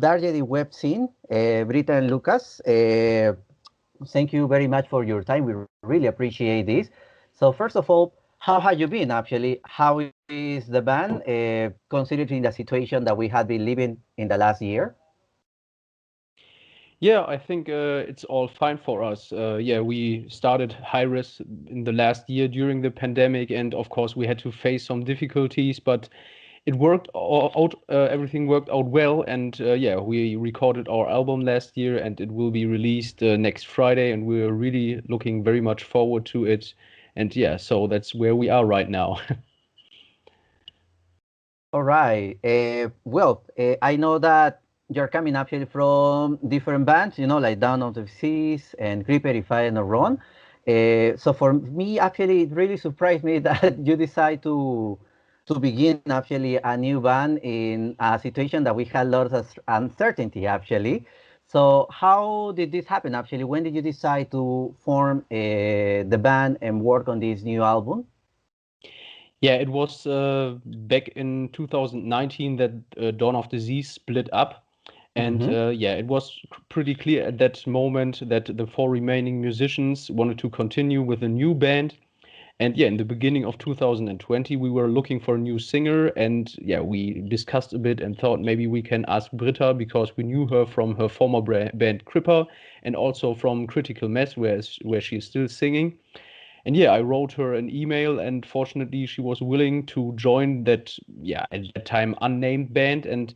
Darjedi web scene, Britta and Lucas. Thank you very much for your time. We really appreciate this. So first of all, how have you been actually? How is the band, considering the situation that we had been living in the last year? Yeah, I think it's all fine for us. Yeah, we started Hiraes in the last year during the pandemic, and of course we had to face some difficulties, but it worked out. Everything worked out well, and yeah, we recorded our album last year, and it will be released next Friday, and we're really looking very much forward to it. And yeah, so that's where we are right now. All right. I know that you're coming actually from different bands, like Down of the Seas and Creeper, if I'm not wrong. So for me, actually, it really surprised me that you decide to begin actually a new band in a situation that we had lots of uncertainty actually. So how did this happen actually? When did you decide to form the band and work on this new album? Yeah, it was back in 2019 that Dawn of Disease split up. And Mm-hmm. yeah, it was pretty clear at that moment that the four remaining musicians wanted to continue with a new band. And yeah, in the beginning of 2020, we were looking for a new singer. And yeah, we discussed a bit and thought maybe we can ask Britta because we knew her from her former band Cripper and also from Critical Mass, where she is still singing. And yeah, I wrote her an email, and fortunately, she was willing to join that, yeah, at that time unnamed band. And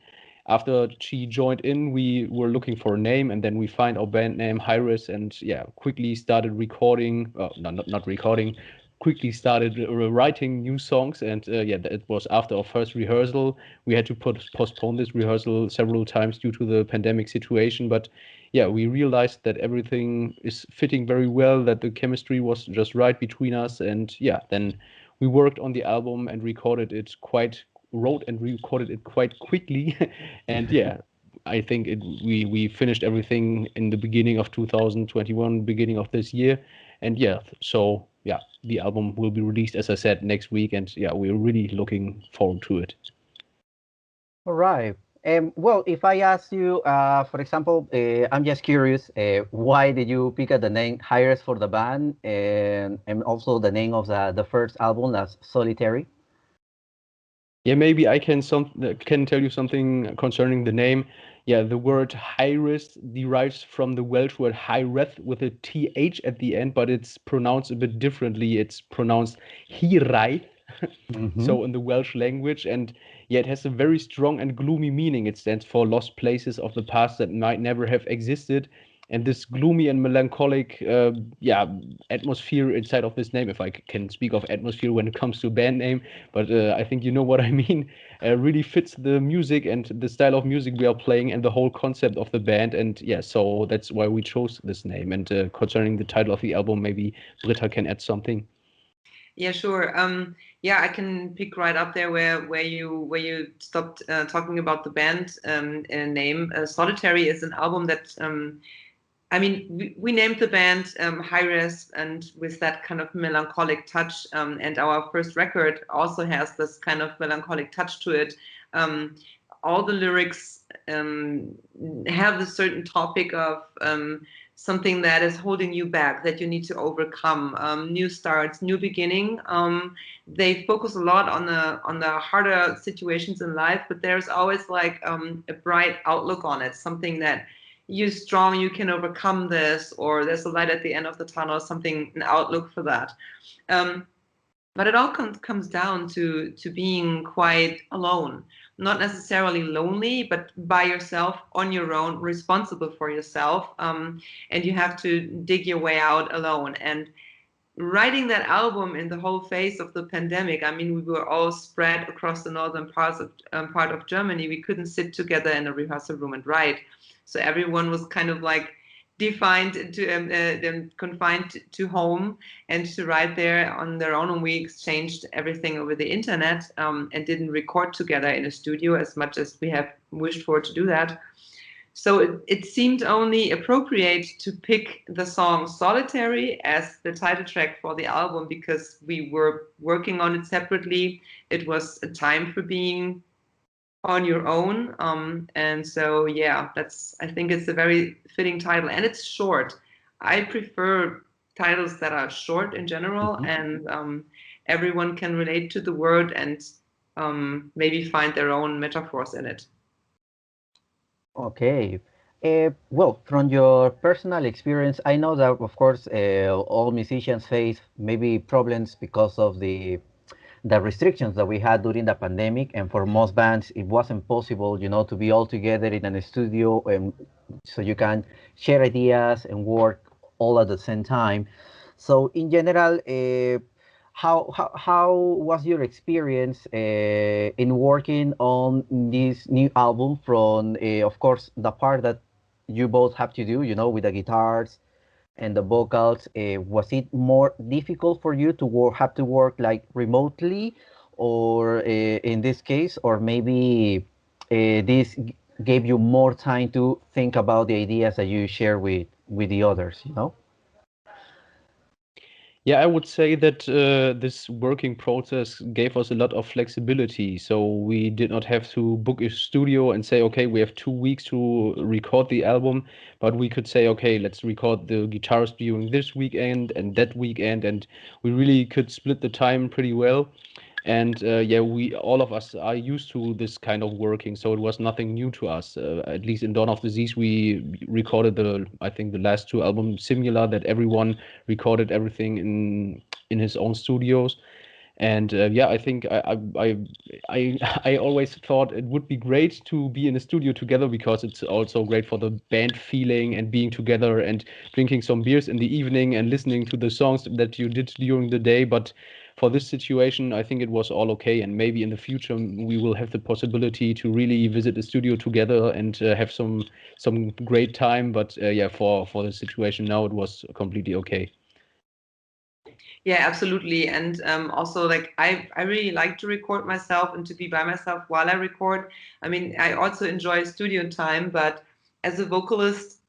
after she joined in, we were looking for a name, and then we find our band name, Hiraes, and yeah, quickly started recording. No, not recording. Quickly started writing new songs, and yeah, it was after our first rehearsal. We had to postpone this rehearsal several times due to the pandemic situation, but yeah, we realized that everything is fitting very well, that the chemistry was just right between us. And yeah, then we worked on the album and wrote and recorded it quite quickly. And yeah, I think we finished everything in the beginning of 2021, beginning of this year. And yeah, so yeah, the album will be released, as I said, next week. And yeah, we're really looking forward to it. All right. Well, if I ask you, for example, I'm just curious, why did you pick the name Hires for the band and also the name of the first album as Solitary? Yeah, maybe I can tell you something concerning the name. Yeah, the word Hiraes derives from the Welsh word Hiraeth with a th at the end, but it's pronounced a bit differently. It's pronounced Hiraeth, Mm-hmm. so in the Welsh language, and yeah, it has a very strong and gloomy meaning. It stands for lost places of the past that might never have existed. And this gloomy and melancholic, yeah, atmosphere inside of this name, if I can speak of atmosphere when it comes to band name, but I think you know what I mean, really fits the music and the style of music we are playing and the whole concept of the band. And yeah, so that's why we chose this name. And concerning the title of the album, maybe Britta can add something. Yeah, sure. Yeah, I can pick right up there where you stopped talking about the band name. Solitary is an album that I mean, we named the band Hiraes, and with that kind of melancholic touch. And our first record also has this kind of melancholic touch to it. Um, all the lyrics have a certain topic of something that is holding you back, that you need to overcome. New starts, new beginning. They focus a lot on the harder situations in life, but there's always like a bright outlook on it, something that you're strong, you can overcome this, or there's a light at the end of the tunnel, something, an outlook for that. Um, but it all comes down to being quite alone, not necessarily lonely, but by yourself, on your own, responsible for yourself, and you have to dig your way out alone. And writing that album in the whole phase of the pandemic, I mean, we were all spread across the northern part of Germany. We couldn't sit together in a rehearsal room and write, so everyone was kind of like defined to confined to home and to write there on their own. And we exchanged everything over the internet, and didn't record together in a studio as much as we have wished for to do that. So it seemed only appropriate to pick the song Solitary as the title track for the album, because we were working on it separately. It was a time for being on your own. And so, yeah, I think it's a very fitting title, and it's short. I prefer titles that are short in general, Mhm. and everyone can relate to the word and maybe find their own metaphors in it. Okay. Well, from your personal experience, I know that, of course, all musicians face maybe problems because of the restrictions that we had during the pandemic, and for most bands, it wasn't possible, to be all together in a studio, and so you can share ideas and work all at the same time. So, in general, how was your experience in working on this new album? From, of course, the part that you both have to do, with the guitars and the vocals. Was it more difficult for you to have to work like remotely, or in this case, or maybe this gave you more time to think about the ideas that you share with the others? Yeah, I would say that this working process gave us a lot of flexibility. So we did not have to book a studio and say, okay, we have 2 weeks to record the album, but we could say, okay, let's record the guitars during this weekend and that weekend, and we really could split the time pretty well. And yeah, we all of us are used to this kind of working, so it was nothing new to us. At least in Dawn of Disease, we recorded I think the last two albums similar, that everyone recorded everything in his own studios. And yeah, I think I always thought it would be great to be in a studio together, because it's also great for the band feeling and being together and drinking some beers in the evening and listening to the songs that you did during the day. But for this situation, I think it was all okay. And maybe in the future we will have the possibility to really visit the studio together and have some great time. But yeah, for the situation now, it was completely okay. Yeah, absolutely. And also, like, I really like to record myself and to be by myself while I record. I mean, I also enjoy studio time, but as a vocalist,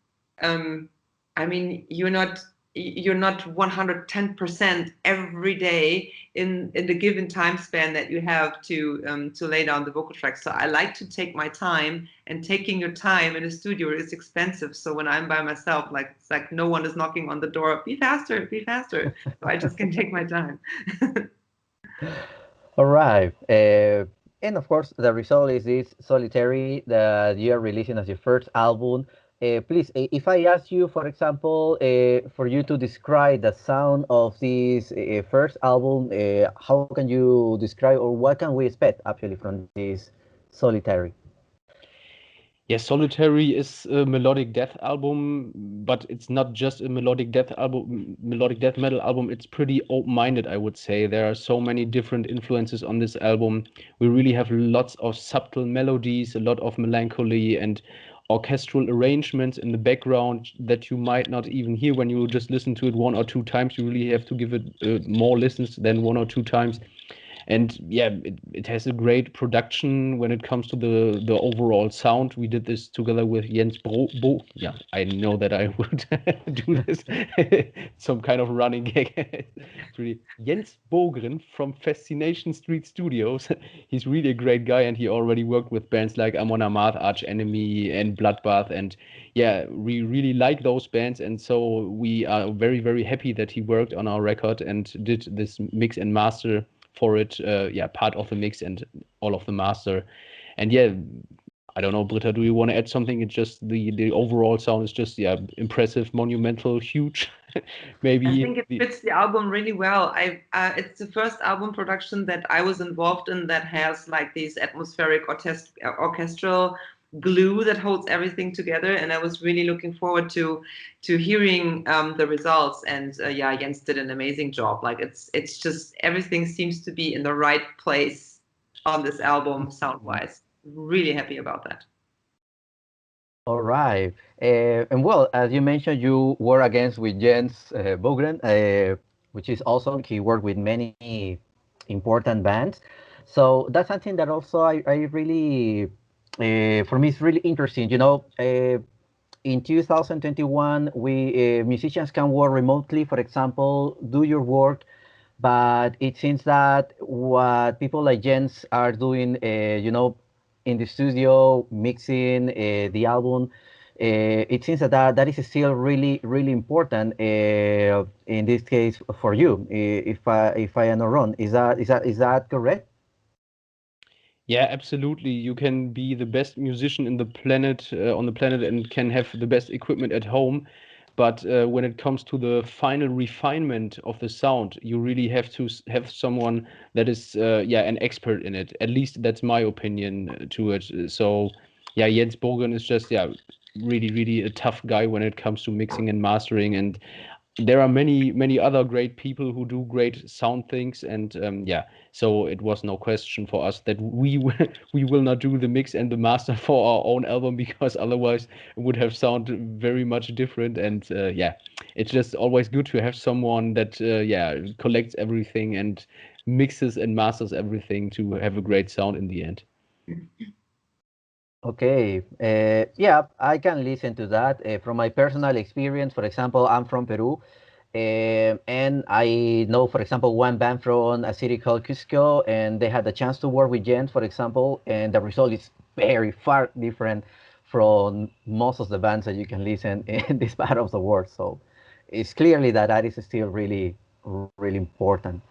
um, I mean, you're not 110% every day in the given time span that you have to lay down the vocal tracks. So I like to take my time, and taking your time in a studio is expensive. So when I'm by myself, like, it's like no one is knocking on the door, be faster, be faster. So I just can take my time. All right. And of course, the result is this Solitary that you are releasing as your first album. Please, if I ask you, for example, for you to describe the sound of this first album, how can you describe, or what can we expect actually from this Solitary? Yeah, Solitary is a melodic death album, but it's not just a melodic death album, melodic death metal album. It's pretty open-minded, I would say. There are so many different influences on this album. We really have lots of subtle melodies, a lot of melancholy and orchestral arrangements in the background that you might not even hear when you just listen to it one or two times. You really have to give it more listens than one or two times. And yeah, it has a great production when it comes to the overall sound. We did this together with Jens Yeah, I know that I would do this. Some kind of running gag. It's really Jens Bogren from Fascination Street Studios. He's really a great guy, and he already worked with bands like Amon Amarth, Arch Enemy, and Bloodbath. And yeah, we really like those bands, and so we are very, very happy that he worked on our record and did this mix and master for it. Yeah, part of the mix and all of the master. And yeah, I don't know, Britta, do you want to add something? It's just the overall sound is just, yeah, impressive, monumental, huge. I Maybe think it fits the album really well. It's the first album production that I was involved in that has like these atmospheric orchestral glue that holds everything together, and I was really looking forward to hearing the results. And yeah, Jens did an amazing job. Like, it's just everything seems to be in the right place on this album sound wise. Really happy about that. All right. And well, as you mentioned, you were against with Jens Bogren, which is awesome. He worked with many important bands. So that's something that also I really, for me, it's really interesting. In 2021, we musicians can work remotely, for example, do your work, but it seems that what people like Jens are doing, in the studio mixing the album. It seems that is still really important in this case for you. If I am not wrong, is that correct? Yeah, absolutely. You can be the best musician in the planet, on the planet, and can have the best equipment at home. But when it comes to the final refinement of the sound, you really have to have someone that is, yeah, an expert in it. At least that's my opinion to it. So, yeah, Jens Bogen is just, yeah, really a tough guy when it comes to mixing and mastering. And there are many other great people who do great sound things, and yeah, so it was no question for us that we will not do the mix and the master for our own album, because otherwise it would have sounded very much different. And yeah, it's just always good to have someone that yeah, collects everything and mixes and masters everything to have a great sound in the end. Okay, yeah, I can listen to that. From my personal experience, for example, I'm from Peru, and I know, for example, one band from a city called Cusco, and they had the chance to work with Jens, for example, and the result is very far different from most of the bands that you can listen in this part of the world. So it's clearly that is still really important.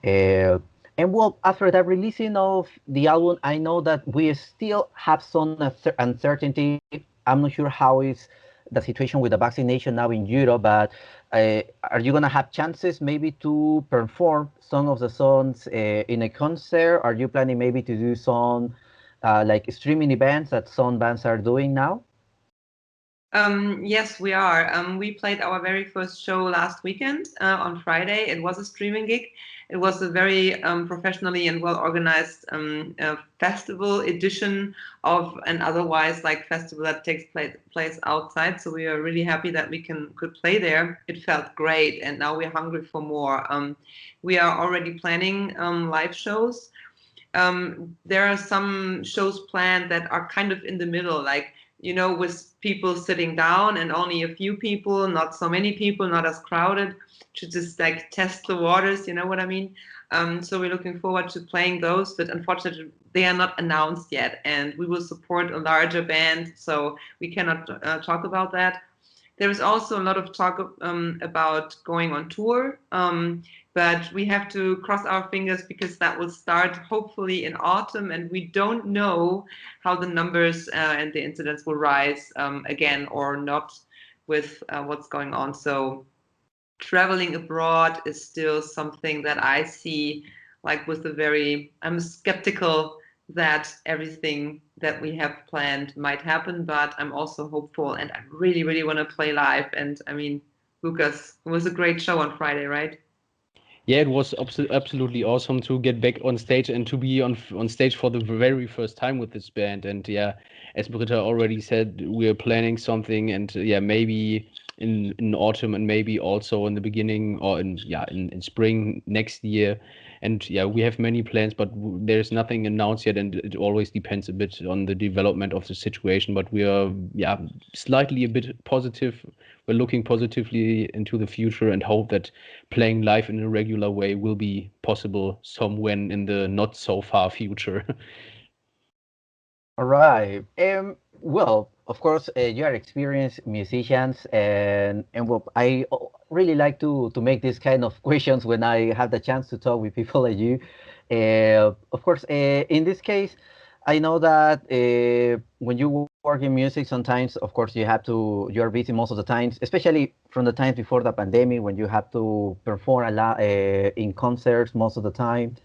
Uh, and well, after the releasing of the album, I know that we still have some uncertainty. I'm not sure how is the situation with the vaccination now in Europe, but are you gonna have chances maybe to perform some of the songs in a concert? Are you planning maybe to do some like streaming events that some bands are doing now? Yes, we are. We played our very first show last weekend on Friday. It was a streaming gig. It was a very professionally and well organized festival edition of an otherwise like festival that takes place outside. So we are really happy that we could play there. It felt great, and now we're hungry for more. We are already planning live shows. There are some shows planned that are kind of in the middle, like, with people sitting down and only a few people, not so many people, not as crowded, to just like test the waters, you know what I mean? So we're looking forward to playing those, but unfortunately they are not announced yet, and we will support a larger band, so we cannot talk about that. There is also a lot of talk about going on tour, but we have to cross our fingers because that will start hopefully in autumn, and we don't know how the numbers and the incidents will rise again or not with what's going on. So traveling abroad is still something that I see like with I'm skeptical that everything that we have planned might happen, but I'm also hopeful, and I really want to play live. And I mean, Lucas, it was a great show on Friday, right? Yeah, it was absolutely awesome to get back on stage and to be on stage for the very first time with this band. And yeah, as Britta already said, we're planning something, and yeah, maybe in autumn, and maybe also in the beginning, or in spring next year. And yeah, we have many plans, but there's nothing announced yet, and it always depends a bit on the development of the situation. But we are, yeah, slightly a bit positive. We're looking positively into the future and hope that playing live in a regular way will be possible somewhere in the not so far future. All right. Well, of course, you are experienced musicians, and well, really like to make these kind of questions when I have the chance to talk with people like you. Of course, in this case, I know that when you work in music, sometimes, of course, you're busy most of the times, especially from the times before the pandemic when you have to perform a lot in concerts most of the time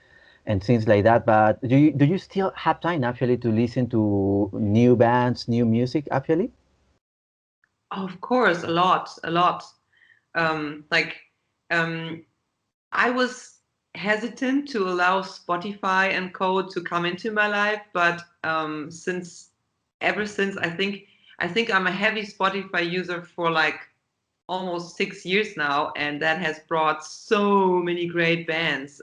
and things like that. But do you still have time actually to listen to new bands, new music actually? Of course, a lot. Like, um, I was hesitant to allow Spotify and code to come into my life, but ever since I think I'm a heavy Spotify user for like almost 6 years now, and that has brought so many great bands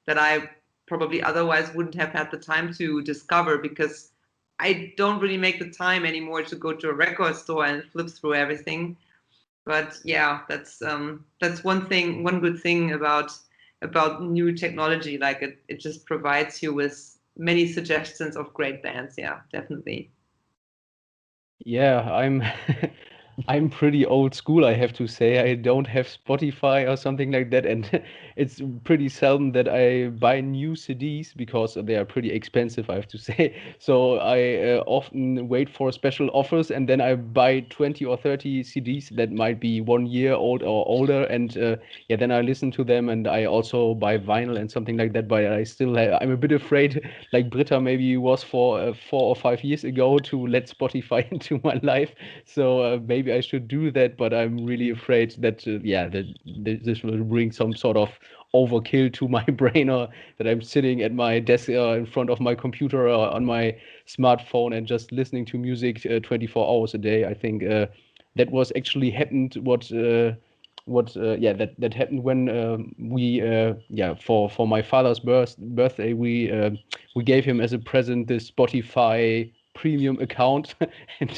that I probably otherwise wouldn't have had the time to discover, because I don't really make the time anymore to go to a record store and flip through everything. But yeah, that's one good thing about new technology. Like it just provides you many suggestions of great bands. Yeah, definitely. Yeah, I'm pretty old school, I have to say. I don't have Spotify or something like that, and it's pretty seldom that I buy new CDs because they are pretty expensive, I have to say. So I often wait for special offers, and then I buy 20 or 30 CDs that might be 1 year old or older, and yeah, then I listen to them, and I also buy vinyl and something like that. But I'm a bit afraid, like Britta maybe was for 4 or 5 years ago, to let Spotify into my life. So maybe I should do that, but I'm really afraid that yeah, this will bring some sort of overkill to my brain, or that I'm sitting at my desk in front of my computer or on my smartphone and just listening to music 24 hours a day. I think that was actually happened. What yeah, that happened when we yeah, for my father's birthday, we gave him as a present this Spotify premium account, and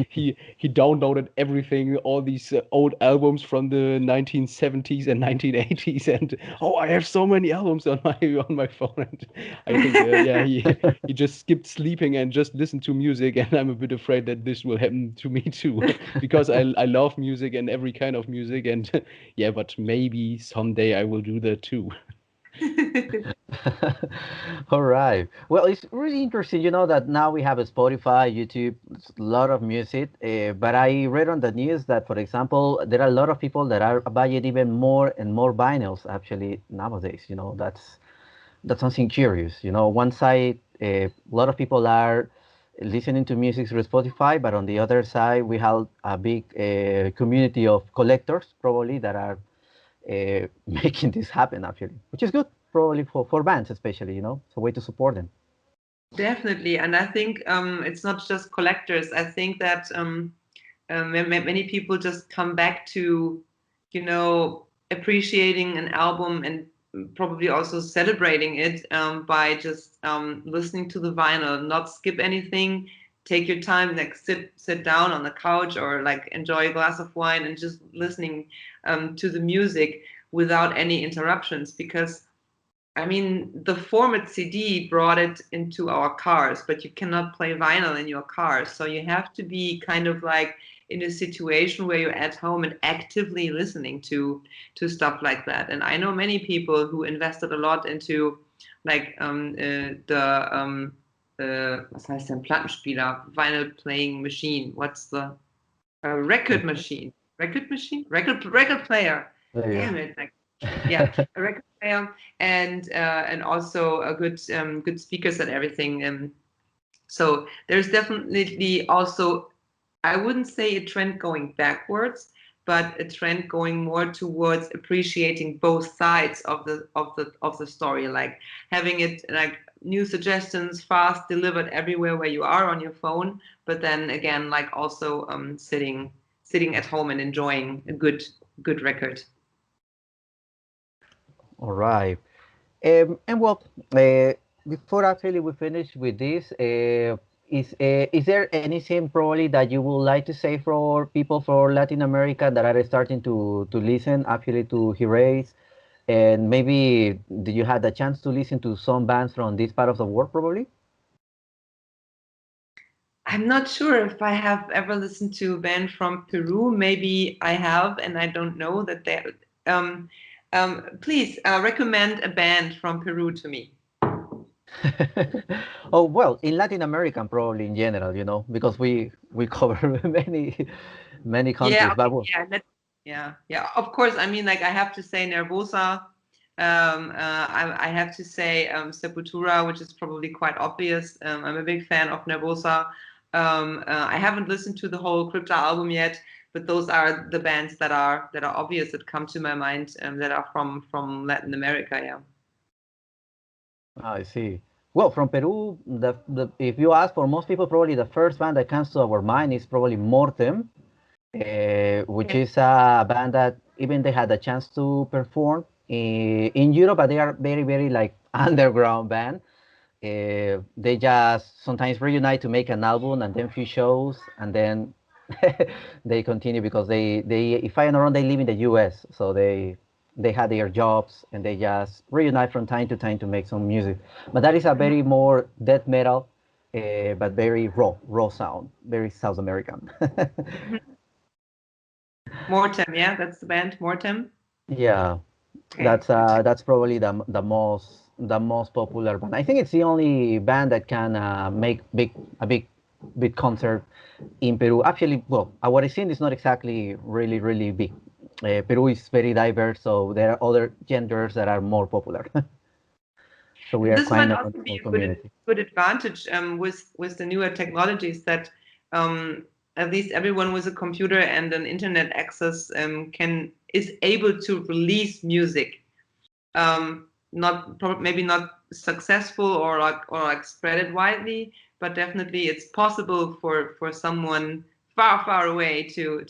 he downloaded everything, all these old albums from the 1970s and 1980s, and oh, I have so many albums on my phone. And I think yeah, he just skipped sleeping and just listened to music, and I'm a bit afraid that this will happen to me too, because I love music and every kind of music, and yeah, but maybe someday I will do that too. All right. Well, it's really interesting, that now we have a Spotify, YouTube, a lot of music. But I read on the news that, for example, there are a lot of people that are buying even more and more vinyls actually nowadays. That's something curious. One side, a lot of people are listening to music through Spotify, but on the other side, we have a big community of collectors probably that are making this happen actually, which is good probably for bands especially. It's a way to support them. Definitely, and I think it's not just collectors. I think that many people just come back to, appreciating an album and probably also celebrating it by just listening to the vinyl, not skip anything. Take your time, like sit down on the couch or like enjoy a glass of wine and just listening to the music without any interruptions. Because I mean, the format CD brought it into our cars, but you cannot play vinyl in your car. So you have to be kind of like in a situation where you're at home and actively listening to stuff like that. And I know many people who invested a lot into like was heißt denn Plattenspieler, vinyl playing machine. What's the record machine? Record player. There you Damn it! Like, yeah, a record player and also a good speakers and everything. So there's definitely also, I wouldn't say a trend going backwards, but a trend going more towards appreciating both sides of the story, like having it like new suggestions fast delivered everywhere where you are on your phone, but then again like also sitting at home and enjoying a good record. All right. And well, before actually we finish with this, is there anything probably that you would like to say for people for Latin America that are starting to listen actually to Hiraes? And maybe did you have the chance to listen to some bands from this part of the world probably? I'm not sure if I have ever listened to a band from Peru. Maybe I have, and I don't know that they. Um, Please recommend a band from Peru to me. Oh, well, in Latin American probably in general, because we cover many Yeah, countries, okay, but well, yeah. Of course, I mean, like I have to say Nervosa. I have to say Sepultura, which is probably quite obvious. I'm a big fan of Nervosa. I haven't listened to the whole Crypta album yet, but those are the bands that are obvious that come to my mind that are from Latin America. Yeah. I see. Well, from Peru, the if you ask for most people, probably the first band that comes to our mind is probably Mortem, which Okay. is a band that even they had a chance to perform in Europe, but they are very, very like underground band. They just sometimes reunite to make an album and then few shows, and then they continue because they if I am not wrong, they live in the U.S., so they had their jobs and they just reunite from time to time to make some music. But that is a very more death metal, but very raw sound, very South American. Mortem, yeah, that's the band Mortem. Yeah, Okay. that's probably the most popular band. I think it's the only band that can make big concert in Peru. Actually, well, what I seen is not exactly really big. Peru is very diverse, so there are other genders that are more popular. So we And are this might kind of a also be small a good community. good advantage with the newer technologies that at least everyone with a computer and an internet access is able to release music. Maybe not successful or spread it widely, but definitely it's possible for someone far away to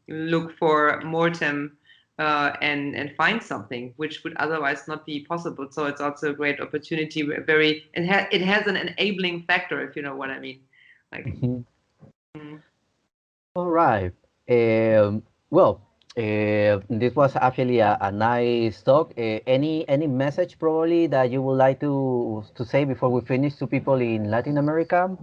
look for Mortem and find something which would otherwise not be possible. So it's also a great opportunity. It has an enabling factor, if you know what I mean. Like, Mhm. mm. All right. Well, this was actually a nice talk. Any message probably that you would like to say before we finish to people in Latin America?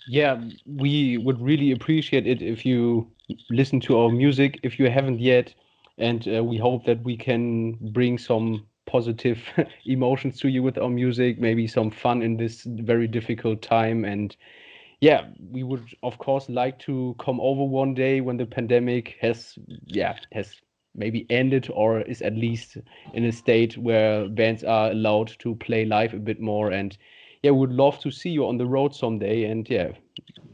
Yeah, we would really appreciate it if you listen to our music if you haven't yet, and we hope that we can bring some positive emotions to you with our music, maybe some fun in this very difficult time. And yeah, we would of course like to come over one day when the pandemic has maybe ended or is at least in a state where bands are allowed to play live a bit more. And yeah, we would love to see you on the road someday. And yeah,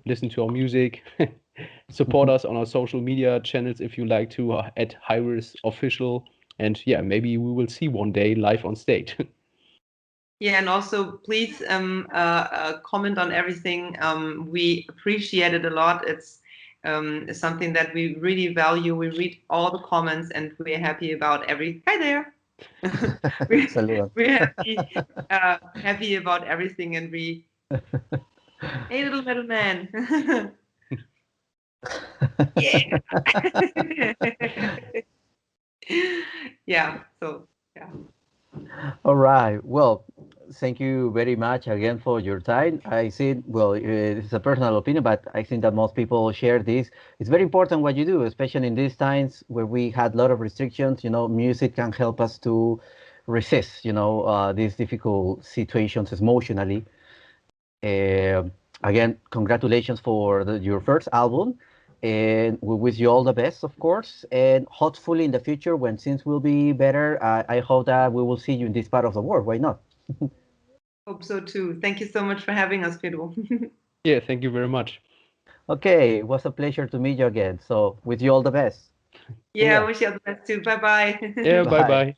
listen to our music, support us on our social media channels if you like to, at Hiraes Official. And yeah, maybe we will see one day live on stage. Yeah, and also please comment on everything. We appreciate it a lot. It's something that we really value. We read all the comments, and we're happy about every. Hi there. we're Saludos. we're happy about everything, and we. Hey, little metal man. Yeah. Yeah. So yeah. All right. Well, thank you very much again for your time. I think, well, it's a personal opinion, but I think that most people share this. It's very important what you do, especially in these times where we had a lot of restrictions. Music can help us to resist, these difficult situations emotionally. Uh, Again, congratulations for your first album. And we wish you all the best, of course. And hopefully in the future, when things will be better, I hope that we will see you in this part of the world. Why not? Hope so too. Thank you so much for having us, Pedro. Yeah, thank you very much. Okay, it was a pleasure to meet you again. So, wish you all the best. See Yeah, ya. wish you all the best too. Bye bye. Yeah, bye Bye. bye.